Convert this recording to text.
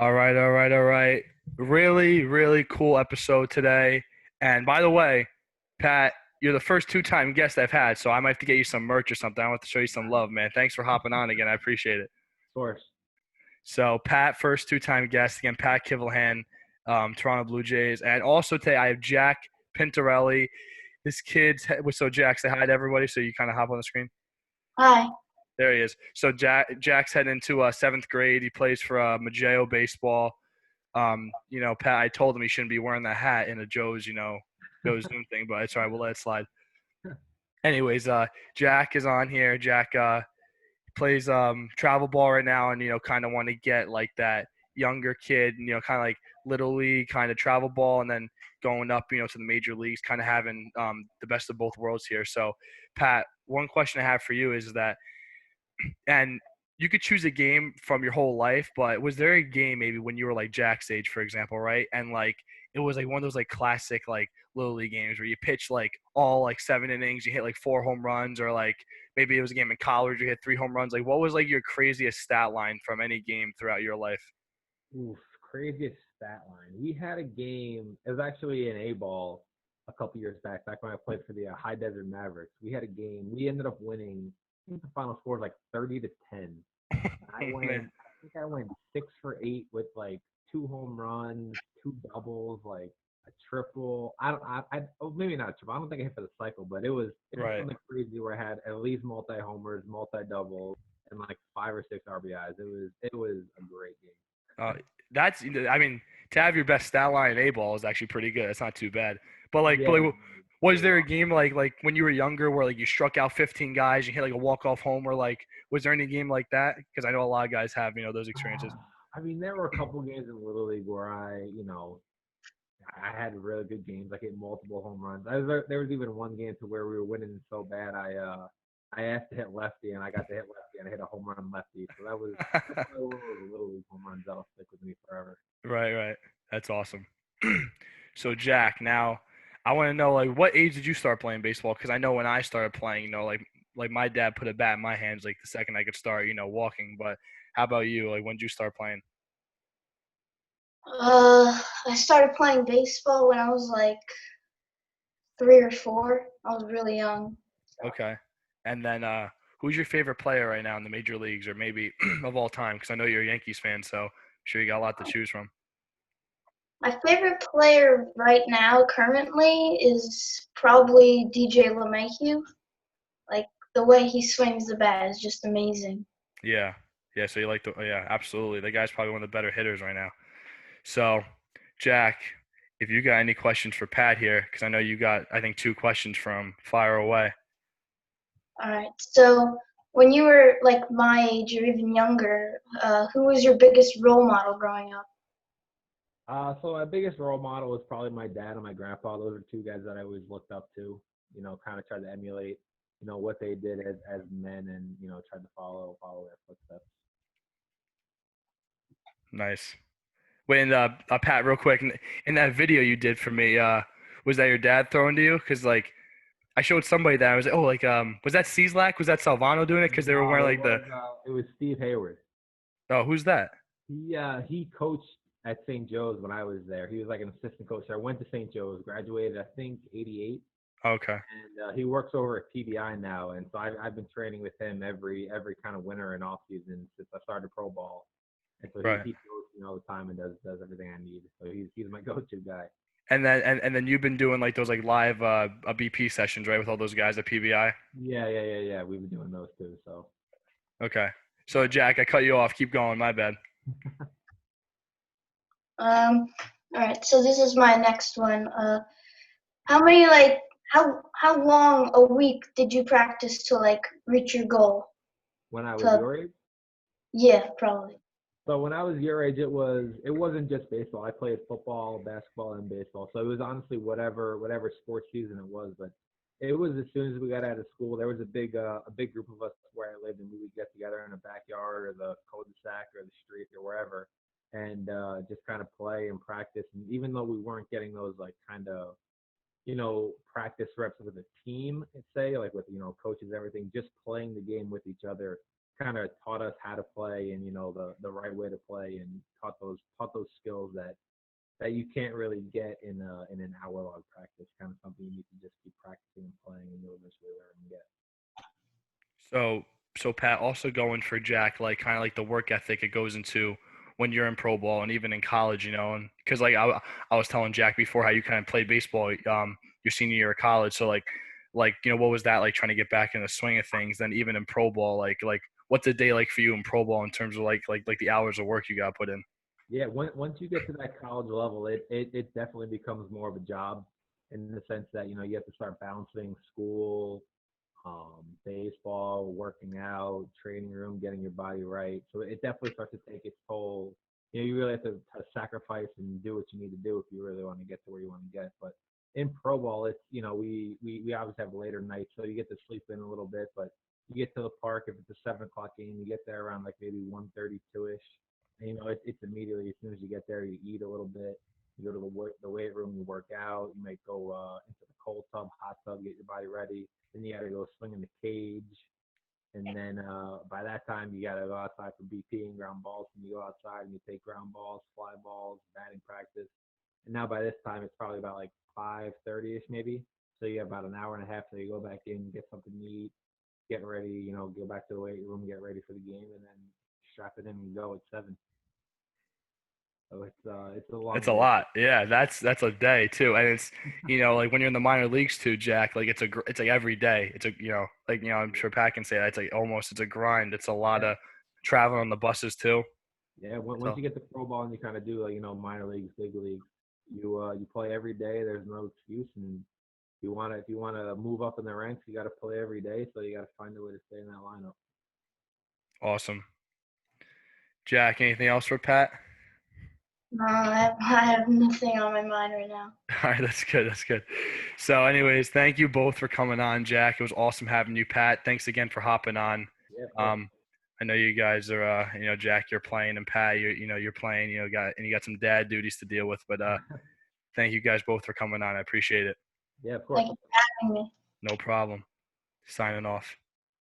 All right, all right, all right. Really, really cool episode today. And by the way, Pat, you're the first two-time guest I've had, so I might have to get you some merch or something. I want to show you some love, man. Thanks for hopping on again. I appreciate it. Of course. So, Pat, first two-time guest again, Pat Kivlehan, Toronto Blue Jays, and also today I have Jack Pintarelli. This kid's so Jack, say hi to everybody. So you kind of hop on the screen. Hi. There he is. So Jack's heading into seventh grade. He plays for Maggio baseball. Pat, I told him he shouldn't be wearing that hat in a Joe's Zoom thing, but it's all right. We'll let it slide. Anyways, Jack is on here. Jack plays travel ball right now, and kind of want to get like that younger kid, kind of like little league kind of travel ball, and then going up, to the major leagues, kind of having the best of both worlds here. So, Pat, one question I have for you is that, and you could choose a game from your whole life, but was there a game maybe when you were like Jack's age, for example, right? And like it was like one of those like classic like little league games where you pitch like all like 7 innings, you hit like 4 home runs, or like maybe it was a game in college you hit 3 home runs. Like what was like your craziest stat line from any game throughout your life? Oof, craziest stat line. We had a game. It was actually an A-ball a couple years back when I played for the High Desert Mavericks. We had a game. We ended up winning. I think the final score was like 30-10. I went. Man. I think I went 6 for 8 with like 2 home runs, two doubles, like a triple. I don't. Oh, maybe not a triple. I don't think I hit for the cycle, but it was Right. something crazy where I had at least multi homers, multi doubles, and like 5 or 6 RBIs. It was a great game. Uh, I mean, to have your best stat line in A ball is actually pretty good. It's not too bad. But Yeah, like, was there a game like when you were younger where like you struck out 15 guys, you hit like a walk off homer? Like, was there any game like that? Because I know a lot of guys have those experiences. uh, I mean, there were a couple games in Little League where I had really good games. I hit multiple home runs. There was even one game to where we were winning so bad. I asked to hit lefty, and I got to hit lefty, and I hit a home run lefty. So that's probably one of those Little League home runs that'll stick with me forever. Right, right. That's awesome. So Jack, now I want to know like what age did you start playing baseball? Because I know when I started playing, like my dad put a bat in my hands like the second I could start, walking. But how about you? Like when did you start playing? I started playing baseball when I was like 3 or 4. I was really young. Okay. And then who's your favorite player right now in the major leagues, or maybe of all time? Because I know you're a Yankees fan, so I'm sure you got a lot to choose from. My favorite player right now, currently, is probably DJ LeMahieu. Like the way he swings the bat is just amazing. Yeah. Yeah. So you like the yeah, absolutely. The guy's probably one of the better hitters right now. So, Jack, if you got any questions for Pat here, because I know you got, I think, two questions from Fire Away. All right. So when you were like my age or even younger, who was your biggest role model growing up? So my biggest role model was probably my dad and my grandpa. Those are two guys that I always looked up to. Kind of tried to emulate, what they did as men, and tried to follow their footsteps. Nice. Wait, and Pat, real quick, in that video you did for me, was that your dad throwing to you? Because like I showed somebody that I was like, oh, like was that Cieslak? Was that Salvano doing it? Because they were No, wearing it like the was Steve Hayward. oh, who's that? He coached at St. Joe's when I was there. He was like an assistant coach. I went to St. Joe's, graduated I think '88, Okay, and he works over at PBI now. And so I've been training with him every kind of winter and off season since I started pro ball. And so right. he coaches me all the time and does everything I need. So he's my go-to guy. And then you've been doing like those like live BP sessions, right, with all those guys at PBI. Yeah. We've been doing those too. So Okay. So Jack, I cut you off. Keep going. My bad. Um, all right. So this is my next one. How many like how long a week did you practice to like reach your goal? when I was To your age. Yeah, probably. So when I was your age, it wasn't just baseball. I played football, basketball, and baseball. So it was honestly whatever sports season it was. But it was as soon as we got out of school. There was a big group of us where I lived, and we would get together in the backyard or the cul-de-sac or the street or wherever, and just kind of play and practice. And even though we weren't getting those like kind of practice reps with a team, say like with coaches, everything, just playing the game with each other kind of taught us how to play and the right way to play, and taught those skills that you can't really get in an hour-long practice. Kind of something you need to just keep practicing and playing, and you'll eventually learn and get. So Pat, also going for Jack, like kind of like the work ethic it goes into when you're in pro ball and even in college, and because like I was telling Jack before how you kind of played baseball your senior year of college, so like what was that like trying to get back in the swing of things? Then even in pro ball, like what's a day like for you in pro ball in terms of like the hours of work you got put in? Yeah, once you get to that college level, it definitely becomes more of a job in the sense that you have to start balancing school, baseball, working out, training room, getting your body right. So it definitely starts to take its toll. You really have to sacrifice and do what you need to do if you really want to get to where you want to get. But in pro ball, it's we obviously have later nights, so you get to sleep in a little bit. But you get to the park if it's a 7 o'clock game, you get there around like maybe 1:32 ish. And, it's immediately as soon as you get there, you eat a little bit. You go to the weight room, you work out. You might go into the cold tub, hot tub, get your body ready. Then you got to go swing in the cage. And then by that time, you got to go outside for BP and ground balls. And you go outside and you take ground balls, fly balls, batting practice. And now by this time, it's probably about like 5:30ish maybe. So you have about an hour and a half till you go back in, get something to eat, get ready, go back to the weight room, get ready for the game, and then strap it in and go at 7. So it's a long It's a day. lot. Yeah, that's a day too, and it's like when you're in the minor leagues too, Jack. Like it's like every day. It's a like I'm sure Pat can say that it's like almost it's a grind. It's a lot Yeah. of traveling on the buses too. Yeah, once So you get to pro ball and you kind of do minor leagues, big leagues, you play every day. There's no excuse, and if you wanna move up in the ranks, you got to play every day. So you got to find a way to stay in that lineup. awesome, Jack. Anything else for Pat? No, I have nothing on my mind right now. All right, that's good. That's good. So, anyways, thank you both for coming on, Jack. It was awesome having you, Pat. Thanks again for hopping on. Yeah, of course. Um, I know you guys are, Jack, you're playing, and Pat, you're playing. You got some dad duties to deal with. But thank you guys both for coming on. I appreciate it. Yeah, of course. Thank you for having me. No problem. Signing off.